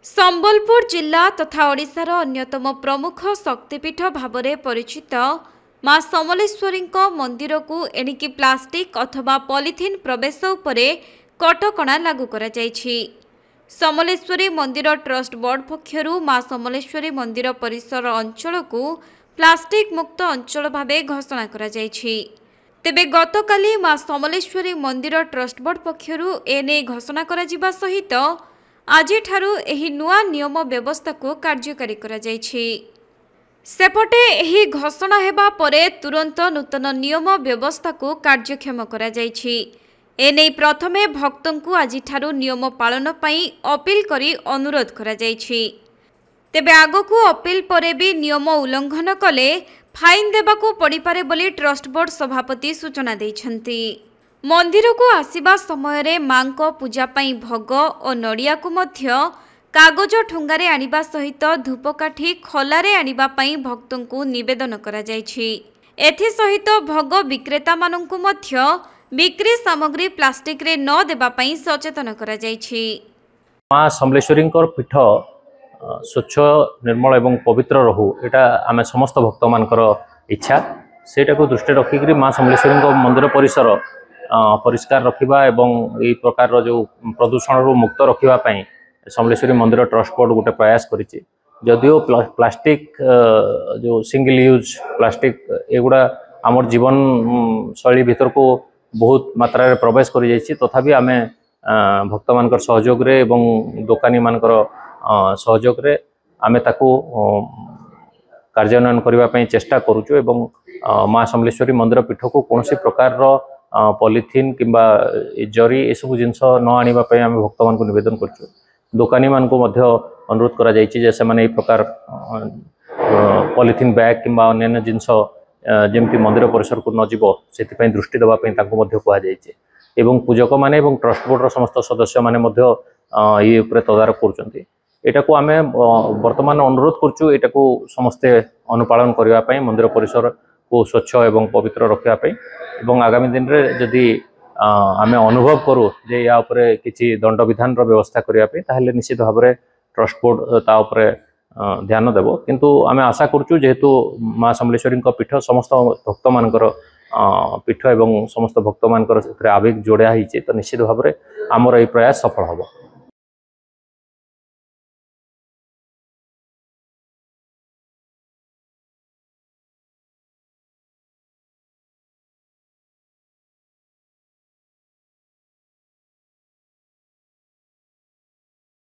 संबलपुर जिला तथा ओडिशार अन्यतम प्रमुख शक्तिपीठ भावरे परिचित मां समलेश्वरी मंदिर को एणिकी प्लास्टिक अथवा पॉलिथिन प्रवेश उपरे कटकणा लागू करा जायछि। समलेश्वरी मंदिर ट्रस्ट बोर्ड पक्षरु मां समलेश्वरी मंदिर परिसर अंचल को प्लास्टिक मुक्त अंचल भावे घोषणा करा जायछि। तेबे गतकाली मां समलेश्वरी मंदिर ट्रस्ट बोर्ड पक्षरु एने घोषणा करा जिबा सहित आज एही नुआ नियम व्यवस्था को कार्यकारी करा जायछि। सेपटे एही घोषणा हेबा परे तुरंत नूतन नियम व्यवस्था को कार्यक्षम करा जायछि। एने प्रथमे भक्तों को आज नियम पालन पई अपील करी अनुरोध करा जायछि। तेबे आगकू अपील परे भी नियम उल्लंघन कले फाइन देबाकू पड़िपारे बोली ट्रस्ट बोर्ड सभापति सूचना दैछन्ति। मंदिर को आसीबा समय रे मां को पूजा पई भोग और नड़िया को मध्य कागज ठुंगारे आनिबा सहित धूपकाठी खोलारे आनिबा पई भक्तों को निवेदन करा जायछि। एथि सहित भोग विक्रेता माननकु मध्य बिक्री सामग्री प्लास्टिक रे न देबा पई सचेतन करा जायछि। मां समलेश्वरी पीठ स्वच्छ निर्मल एवं पवित्र रहू एटा आमे समस्त भक्त मानकर इच्छा सेटा को दृष्टि रखिक मां समलेश्वरी मंदिर परिसर परिष्कार रखिबा एवं ए प्रकार जो प्रदूषण रु मुक्त रखिबा पई समलेश्वरी मंदिर ट्रस्ट बोर्ड गोटे प्रयास करिछि। जदिओ प्लास्टिक जो सिंगल यूज प्लास्टिक एगुड़ा आमर जीवन शैली भीतर को बहुत मात्रा रे प्रवेश करि जायछि, तथापि आमे भक्त मानकर सहयोग रे एवं दुकानी मानकर सहयोग रे आमे ताको कार्यान्वयन करबा पई चेष्टा करूछु एवं मां समलेश्वरी मंदिर पीठ को कोनोसी प्रकार रो पॉलिथिन किंबा जरी ए सब जिनस न आनिबा पई आमे भक्त मान को निवेदन करछु। दुकानी मान को मध्य अनुरोध करा जायछि जे से माने ए प्रकार पॉलिथिन बैग किंबा अन्य जिनस जेमति मंदिर परिसर को न जीवो सेति पई दृष्टि देबा पई ताको मध्य कुआ जायछि एवं पूजक माने एवं ट्रस्ट बोर्ड रो समस्त सदस्य माने मध्य ये उपरे तदारक करछन्ति। एटा को आमे वर्तमान अनुरोध करछु एटा को समस्ते अनुपालन करबा पई मंदिर परिसर को स्वच्छ एवं पवित्र रखिबा पई एवं आगामी दिन रे जदि आमे अनुभव करू जे या उपरे किछि दंड विधान रो व्यवस्था करिया पे ताहले निश्चित भाबरे ट्रस्ट बोर्ड ता उपरे ध्यान देबो। किंतु आमे आशा करछु जेहेतु मां समलेश्वरी पीठ समस्त भक्त मानकर पीठ एवं समस्त भक्त मानकर आवेग जोड़ा हिचे तो निश्चित भाबरे हमर ए प्रयास सफल होबो।